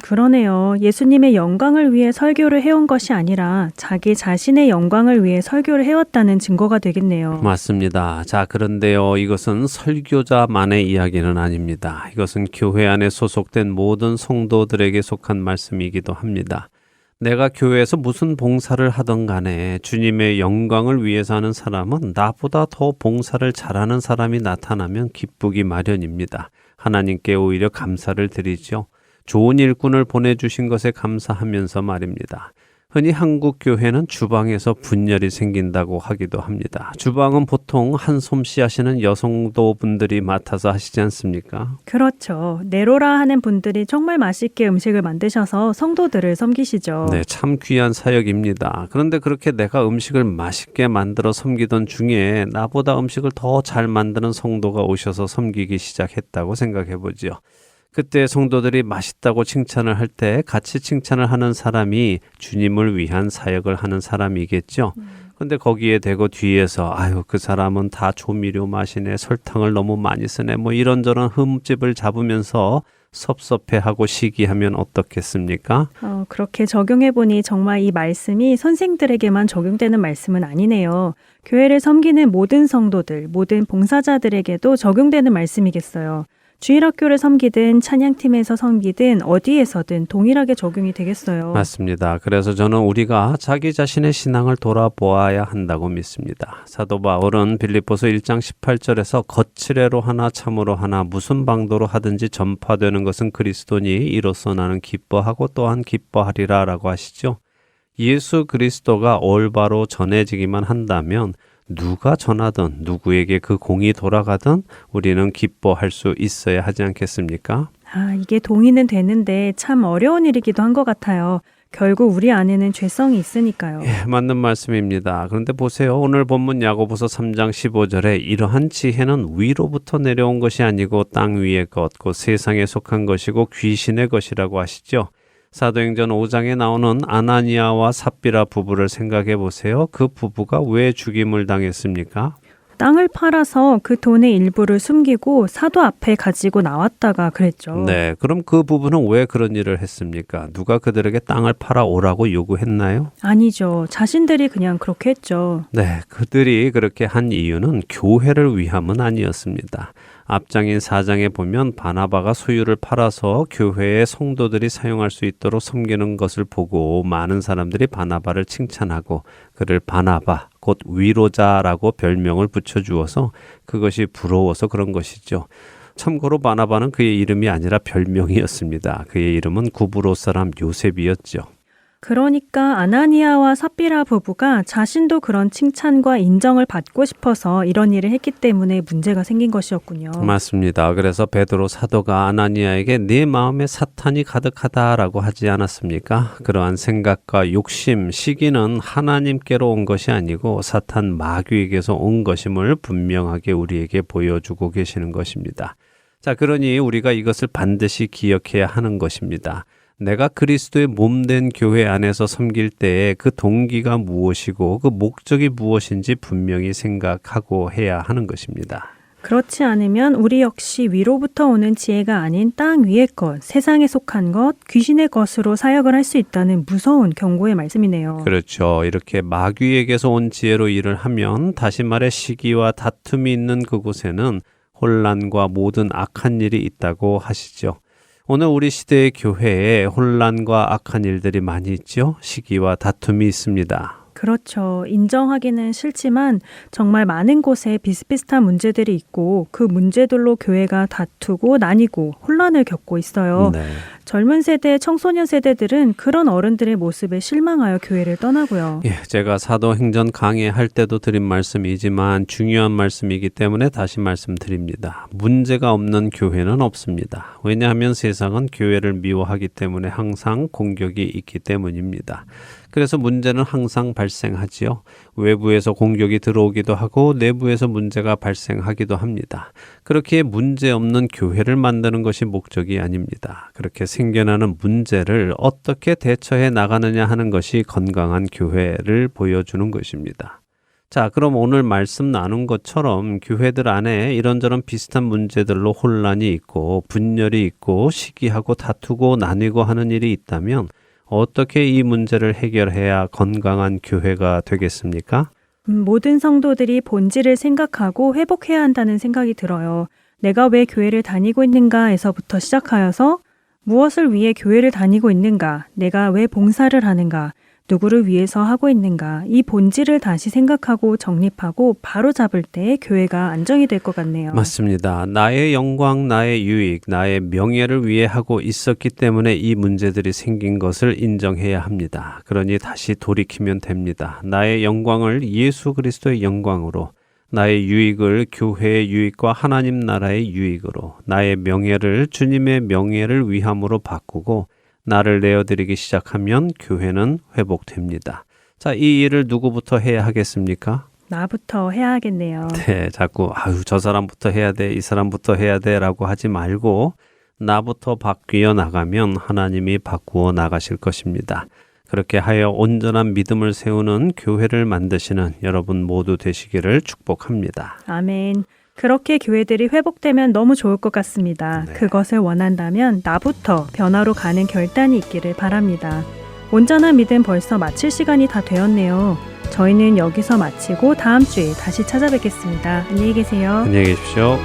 그러네요. 예수님의 영광을 위해 설교를 해온 것이 아니라 자기 자신의 영광을 위해 설교를 해왔다는 증거가 되겠네요. 맞습니다. 자, 그런데요, 이것은 설교자만의 이야기는 아닙니다. 이것은 교회 안에 소속된 모든 성도들에게 속한 말씀이기도 합니다. 내가 교회에서 무슨 봉사를 하던 간에 주님의 영광을 위해서 하는 사람은 나보다 더 봉사를 잘하는 사람이 나타나면 기쁘기 마련입니다. 하나님께 오히려 감사를 드리죠. 좋은 일꾼을 보내주신 것에 감사하면서 말입니다. 흔히 한국 교회는 주방에서 분열이 생긴다고 하기도 합니다. 주방은 보통 한 솜씨 하시는 여성도분들이 맡아서 하시지 않습니까? 그렇죠. 네로라 하는 분들이 정말 맛있게 음식을 만드셔서 성도들을 섬기시죠. 네, 참 귀한 사역입니다. 그런데 그렇게 내가 음식을 맛있게 만들어 섬기던 중에 나보다 음식을 더 잘 만드는 성도가 오셔서 섬기기 시작했다고 생각해 보죠. 그때 성도들이 맛있다고 칭찬을 할 때 같이 칭찬을 하는 사람이 주님을 위한 사역을 하는 사람이겠죠. 근데 거기에 대고 뒤에서 아유 그 사람은 다 조미료 맛이네, 설탕을 너무 많이 쓰네, 뭐 이런저런 흠집을 잡으면서 섭섭해하고 시기하면 어떻겠습니까? 그렇게 적용해보니 정말 이 말씀이 선생들에게만 적용되는 말씀은 아니네요. 교회를 섬기는 모든 성도들, 모든 봉사자들에게도 적용되는 말씀이겠어요. 주일학교를 섬기든 찬양팀에서 섬기든 어디에서든 동일하게 적용이 되겠어요. 맞습니다. 그래서 저는 우리가 자기 자신의 신앙을 돌아보아야 한다고 믿습니다. 사도 바울은 빌립보서 1장 18절에서 거칠애로 하나 참으로 하나 무슨 방도로 하든지 전파되는 것은 그리스도니 이로써 나는 기뻐하고 또한 기뻐하리라 라고 하시죠. 예수 그리스도가 올바로 전해지기만 한다면 누가 전하든 누구에게 그 공이 돌아가든 우리는 기뻐할 수 있어야 하지 않겠습니까? 이게 동의는 되는데 참 어려운 일이기도 한 것 같아요. 결국 우리 안에는 죄성이 있으니까요. 예, 맞는 말씀입니다. 그런데 보세요. 오늘 본문 야고보서 3장 15절에 이러한 지혜는 위로부터 내려온 것이 아니고 땅 위의 것, 곧 세상에 속한 것이고 귀신의 것이라고 하시죠. 사도행전 5장에 나오는 아나니아와 삽비라 부부를 생각해 보세요. 그 부부가 왜 죽임을 당했습니까? 땅을 팔아서 그 돈의 일부를 숨기고 사도 앞에 가지고 나왔다가 그랬죠. 네, 그럼 그 부부는 왜 그런 일을 했습니까? 누가 그들에게 땅을 팔아오라고 요구했나요? 아니죠. 자신들이 그냥 그렇게 했죠. 네, 그들이 그렇게 한 이유는 교회를 위함은 아니었습니다. 앞장인 4장에 보면 바나바가 소유를 팔아서 교회의 성도들이 사용할 수 있도록 섬기는 것을 보고 많은 사람들이 바나바를 칭찬하고 그를 바나바, 곧 위로자라고 별명을 붙여주어서 그것이 부러워서 그런 것이죠. 참고로 바나바는 그의 이름이 아니라 별명이었습니다. 그의 이름은 구브로 사람 요셉이었죠. 그러니까 아나니아와 삽비라 부부가 자신도 그런 칭찬과 인정을 받고 싶어서 이런 일을 했기 때문에 문제가 생긴 것이었군요. 맞습니다. 그래서 베드로 사도가 아나니아에게 네 마음에 사탄이 가득하다라고 하지 않았습니까? 그러한 생각과 욕심, 시기는 하나님께로 온 것이 아니고 사탄 마귀에게서 온 것임을 분명하게 우리에게 보여주고 계시는 것입니다. 자, 그러니 우리가 이것을 반드시 기억해야 하는 것입니다. 내가 그리스도의 몸된 교회 안에서 섬길 때에 그 동기가 무엇이고 그 목적이 무엇인지 분명히 생각하고 해야 하는 것입니다. 그렇지 않으면 우리 역시 위로부터 오는 지혜가 아닌 땅 위의 것, 세상에 속한 것, 귀신의 것으로 사역을 할 수 있다는 무서운 경고의 말씀이네요. 그렇죠. 이렇게 마귀에게서 온 지혜로 일을 하면 다시 말해 시기와 다툼이 있는 그곳에는 혼란과 모든 악한 일이 있다고 하시죠. 오늘 우리 시대의 교회에 혼란과 악한 일들이 많이 있죠. 시기와 다툼이 있습니다. 그렇죠. 인정하기는 싫지만 정말 많은 곳에 비슷비슷한 문제들이 있고 그 문제들로 교회가 다투고 나뉘고 혼란을 겪고 있어요. 네. 젊은 세대, 청소년 세대들은 그런 어른들의 모습에 실망하여 교회를 떠나고요. 예, 제가 사도행전 강의할 때도 드린 말씀이지만 중요한 말씀이기 때문에 다시 말씀드립니다. 문제가 없는 교회는 없습니다. 왜냐하면 세상은 교회를 미워하기 때문에 항상 공격이 있기 때문입니다. 그래서 문제는 항상 발생하지요. 외부에서 공격이 들어오기도 하고 내부에서 문제가 발생하기도 합니다. 그렇게 문제 없는 교회를 만드는 것이 목적이 아닙니다. 그렇게 생겨나는 문제를 어떻게 대처해 나가느냐 하는 것이 건강한 교회를 보여주는 것입니다. 자, 그럼 오늘 말씀 나눈 것처럼 교회들 안에 이런저런 비슷한 문제들로 혼란이 있고 분열이 있고 시기하고 다투고 나뉘고 하는 일이 있다면 어떻게 이 문제를 해결해야 건강한 교회가 되겠습니까? 모든 성도들이 본질을 생각하고 회복해야 한다는 생각이 들어요. 내가 왜 교회를 다니고 있는가에서부터 시작하여서 무엇을 위해 교회를 다니고 있는가, 내가 왜 봉사를 하는가, 누구를 위해서 하고 있는가, 이 본질을 다시 생각하고 정립하고 바로 잡을 때 교회가 안정이 될 것 같네요. 맞습니다. 나의 영광, 나의 유익, 나의 명예를 위해 하고 있었기 때문에 이 문제들이 생긴 것을 인정해야 합니다. 그러니 다시 돌이키면 됩니다. 나의 영광을 예수 그리스도의 영광으로, 나의 유익을 교회의 유익과 하나님 나라의 유익으로, 나의 명예를 주님의 명예를 위함으로 바꾸고 나를 내어드리기 시작하면 교회는 회복됩니다. 자, 이 일을 누구부터 해야 하겠습니까? 나부터 해야 하겠네요. 네, 자꾸 저 사람부터 해야 돼, 이 사람부터 해야 돼 라고 하지 말고 나부터 바뀌어 나가면 하나님이 바꾸어 나가실 것입니다. 그렇게 하여 온전한 믿음을 세우는 교회를 만드시는 여러분 모두 되시기를 축복합니다. 아멘. 그렇게 교회들이 회복되면 너무 좋을 것 같습니다. 네. 그것을 원한다면 나부터 변화로 가는 결단이 있기를 바랍니다. 온전한 믿음 벌써 마칠 시간이 다 되었네요. 저희는 여기서 마치고 다음 주에 다시 찾아뵙겠습니다. 안녕히 계세요. 안녕히 계십시오.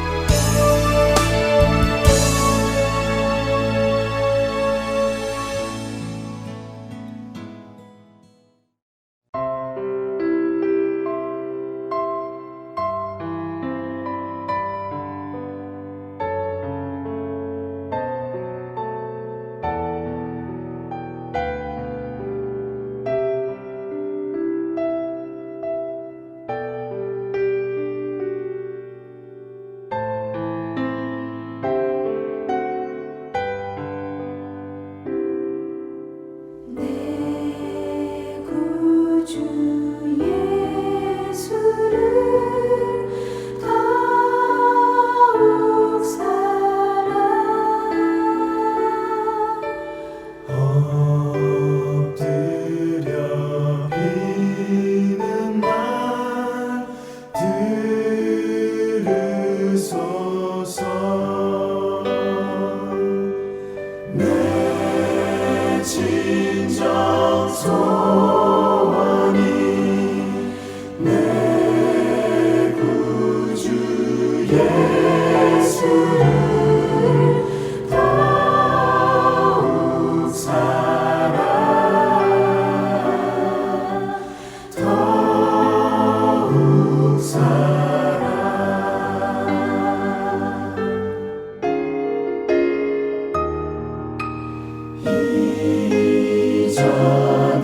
이전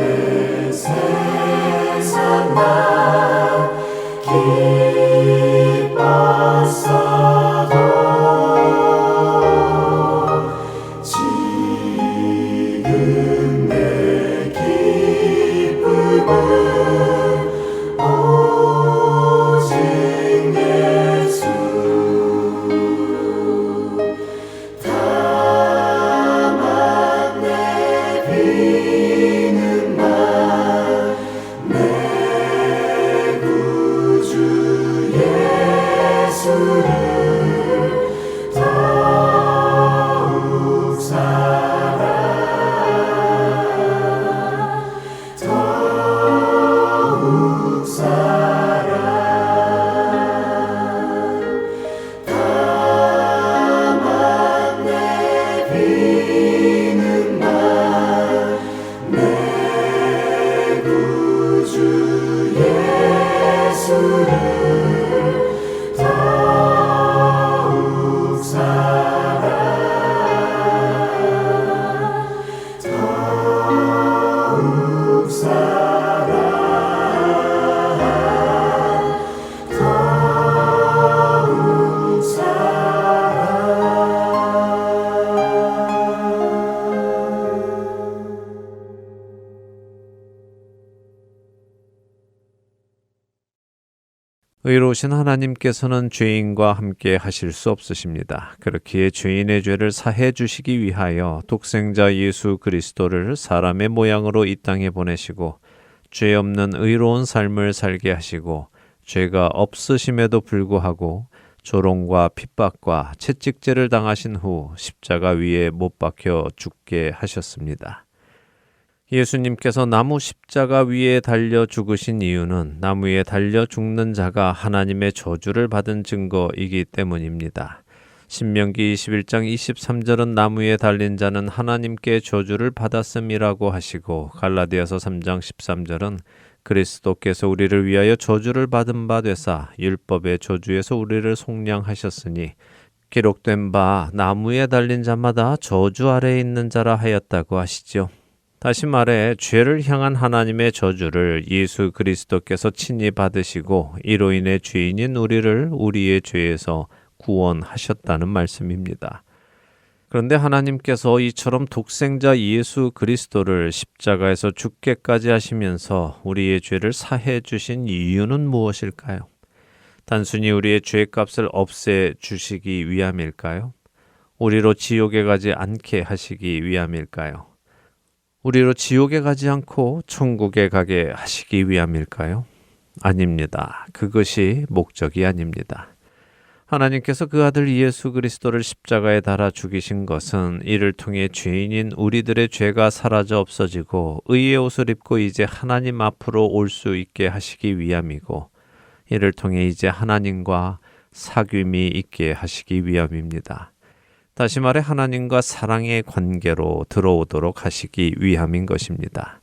의로우신 하나님께서는 죄인과 함께 하실 수 없으십니다. 그렇기에 죄인의 죄를 사해 주시기 위하여 독생자 예수 그리스도를 사람의 모양으로 이 땅에 보내시고 죄 없는 의로운 삶을 살게 하시고 죄가 없으심에도 불구하고 조롱과 핍박과 채찍질을 당하신 후 십자가 위에 못 박혀 죽게 하셨습니다. 예수님께서 나무 십자가 위에 달려 죽으신 이유는 나무에 달려 죽는 자가 하나님의 저주를 받은 증거이기 때문입니다. 신명기 21장 23절은 나무에 달린 자는 하나님께 저주를 받았음이라고 하시고 갈라디아서 3장 13절은 그리스도께서 우리를 위하여 저주를 받은 바 되사 율법의 저주에서 우리를 속량하셨으니 기록된 바 나무에 달린 자마다 저주 아래에 있는 자라 하였다고 하시죠. 다시 말해 죄를 향한 하나님의 저주를 예수 그리스도께서 친히 받으시고 이로 인해 죄인인 우리를 우리의 죄에서 구원하셨다는 말씀입니다. 그런데 하나님께서 이처럼 독생자 예수 그리스도를 십자가에서 죽게까지 하시면서 우리의 죄를 사해 주신 이유는 무엇일까요? 단순히 우리의 죄값을 없애 주시기 위함일까요? 우리로 지옥에 가지 않게 하시기 위함일까요? 우리로 지옥에 가지 않고 천국에 가게 하시기 위함일까요? 아닙니다. 그것이 목적이 아닙니다. 하나님께서 그 아들 예수 그리스도를 십자가에 달아 죽이신 것은 이를 통해 죄인인 우리들의 죄가 사라져 없어지고 의의 옷을 입고 이제 하나님 앞으로 올 수 있게 하시기 위함이고 이를 통해 이제 하나님과 사귐이 있게 하시기 위함입니다. 다시 말해 하나님과 사랑의 관계로 들어오도록 하시기 위함인 것입니다.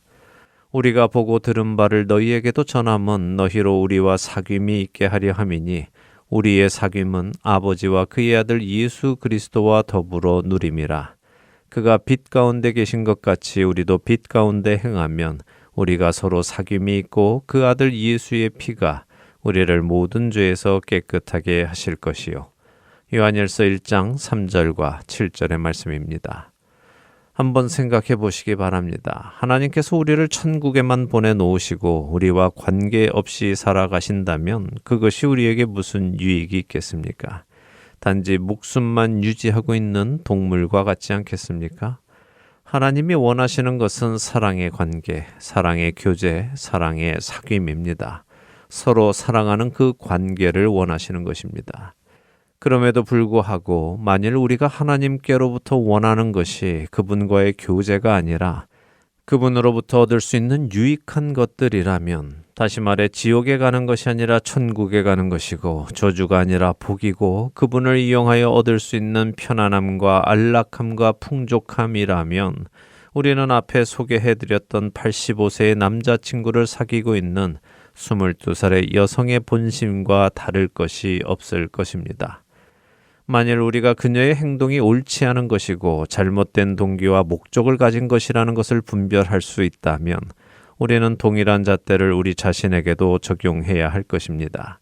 우리가 보고 들은 바를 너희에게도 전함은 너희로 우리와 사귐이 있게 하려 함이니 우리의 사귐은 아버지와 그의 아들 예수 그리스도와 더불어 누림이라. 그가 빛 가운데 계신 것 같이 우리도 빛 가운데 행하면 우리가 서로 사귐이 있고 그 아들 예수의 피가 우리를 모든 죄에서 깨끗하게 하실 것이요. 요한일서 1장 3절과 7절의 말씀입니다. 한번 생각해 보시기 바랍니다. 하나님께서 우리를 천국에만 보내놓으시고 우리와 관계없이 살아가신다면 그것이 우리에게 무슨 유익이 있겠습니까? 단지 목숨만 유지하고 있는 동물과 같지 않겠습니까? 하나님이 원하시는 것은 사랑의 관계, 사랑의 교제, 사랑의 사귐입니다. 서로 사랑하는 그 관계를 원하시는 것입니다. 그럼에도 불구하고 만일 우리가 하나님께로부터 원하는 것이 그분과의 교제가 아니라 그분으로부터 얻을 수 있는 유익한 것들이라면 다시 말해 지옥에 가는 것이 아니라 천국에 가는 것이고 저주가 아니라 복이고 그분을 이용하여 얻을 수 있는 편안함과 안락함과 풍족함이라면 우리는 앞에 소개해드렸던 85세의 남자친구를 사귀고 있는 22살의 여성의 본심과 다를 것이 없을 것입니다. 만일 우리가 그녀의 행동이 옳지 않은 것이고 잘못된 동기와 목적을 가진 것이라는 것을 분별할 수 있다면 우리는 동일한 잣대를 우리 자신에게도 적용해야 할 것입니다.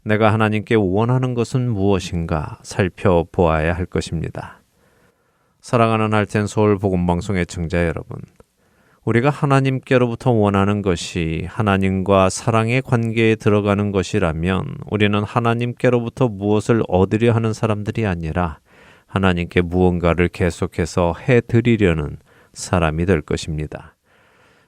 내가 하나님께 원하는 것은 무엇인가 살펴보아야 할 것입니다. 사랑하는 할텐 서울 복음방송의 청자 여러분, 우리가 하나님께로부터 원하는 것이 하나님과 사랑의 관계에 들어가는 것이라면 우리는 하나님께로부터 무엇을 얻으려 하는 사람들이 아니라 하나님께 무언가를 계속해서 해드리려는 사람이 될 것입니다.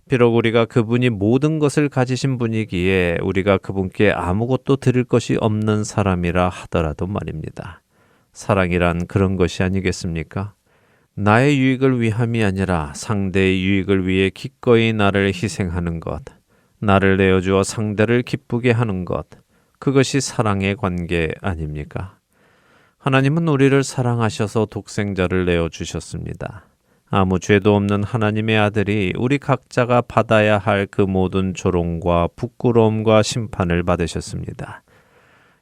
비록 우리가 그분이 모든 것을 가지신 분이기에 우리가 그분께 아무것도 드릴 것이 없는 사람이라 하더라도 말입니다. 사랑이란 그런 것이 아니겠습니까? 나의 유익을 위함이 아니라 상대의 유익을 위해 기꺼이 나를 희생하는 것, 나를 내어주어 상대를 기쁘게 하는 것, 그것이 사랑의 관계 아닙니까? 하나님은 우리를 사랑하셔서 독생자를 내어주셨습니다. 아무 죄도 없는 하나님의 아들이 우리 각자가 받아야 할 그 모든 조롱과 부끄러움과 심판을 받으셨습니다.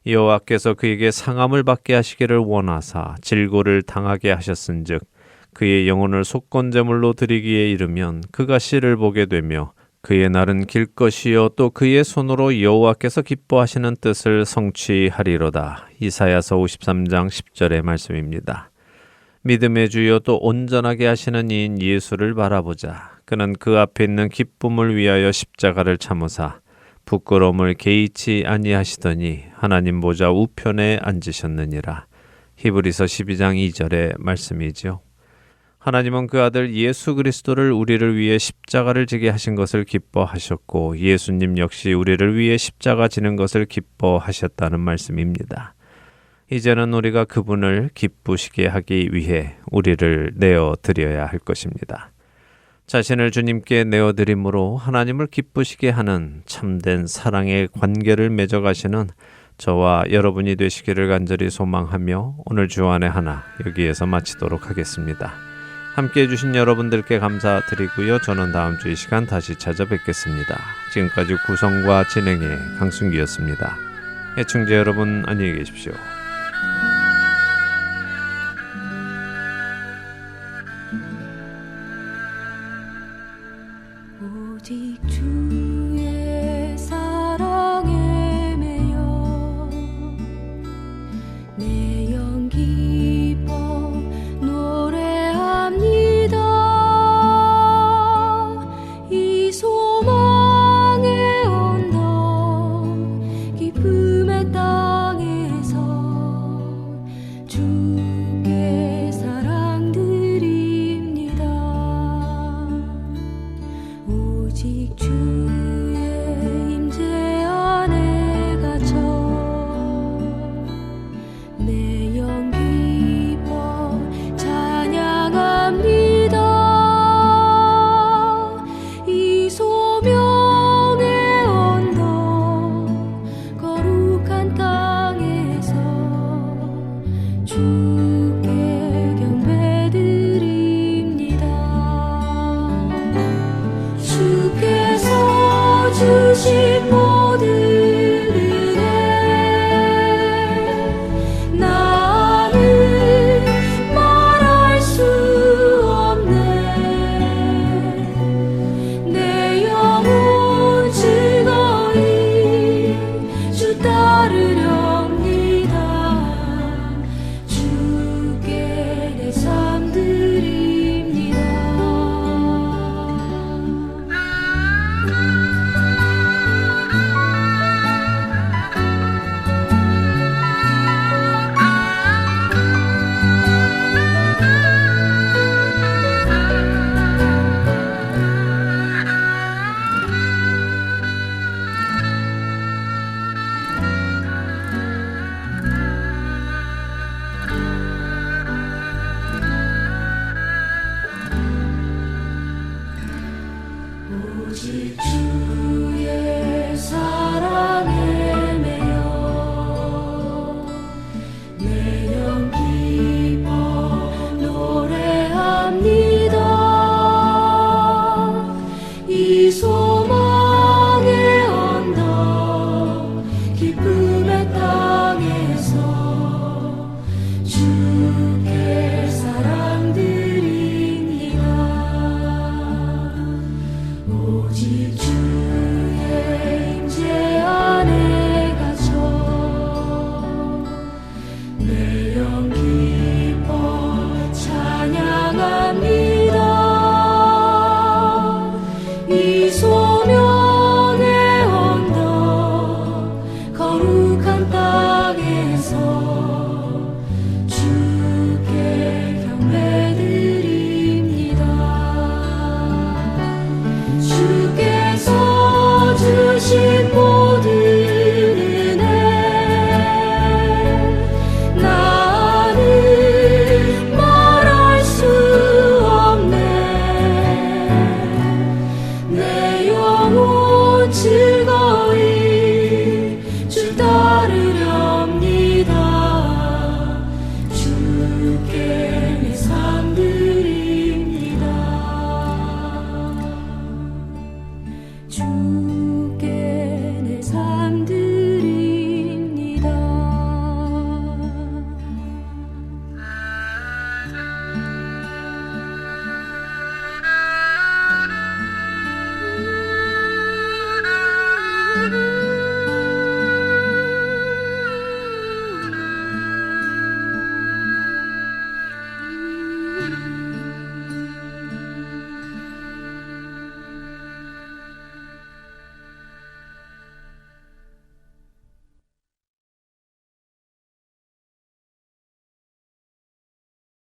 여호와께서 그에게 상함을 받게 하시기를 원하사 질고를 당하게 하셨은즉 그의 영혼을 속건제물로 드리기에 이르면 그가 씨를 보게 되며 그의 날은 길 것이요 또 그의 손으로 여호와께서 기뻐하시는 뜻을 성취하리로다. 이사야서 53장 10절의 말씀입니다. 믿음의 주여 또 온전하게 하시는 이인 예수를 바라보자. 그는 그 앞에 있는 기쁨을 위하여 십자가를 참으사 부끄러움을 개의치 아니하시더니 하나님 보좌 우편에 앉으셨느니라. 히브리서 12장 2절의 말씀이지요. 하나님은 그 아들 예수 그리스도를 우리를 위해 십자가를 지게 하신 것을 기뻐하셨고 예수님 역시 우리를 위해 십자가 지는 것을 기뻐하셨다는 말씀입니다. 이제는 우리가 그분을 기쁘시게 하기 위해 우리를 내어 드려야 할 것입니다. 자신을 주님께 내어 드림으로 하나님을 기쁘시게 하는 참된 사랑의 관계를 맺어 가시는 저와 여러분이 되시기를 간절히 소망하며 오늘 주안의 하나 여기에서 마치도록 하겠습니다. 함께 해주신 여러분들께 감사드리고요. 저는 다음 주 이 시간 다시 찾아뵙겠습니다. 지금까지 구성과 진행의 강순기였습니다. 애청자 여러분 안녕히 계십시오. 오직 주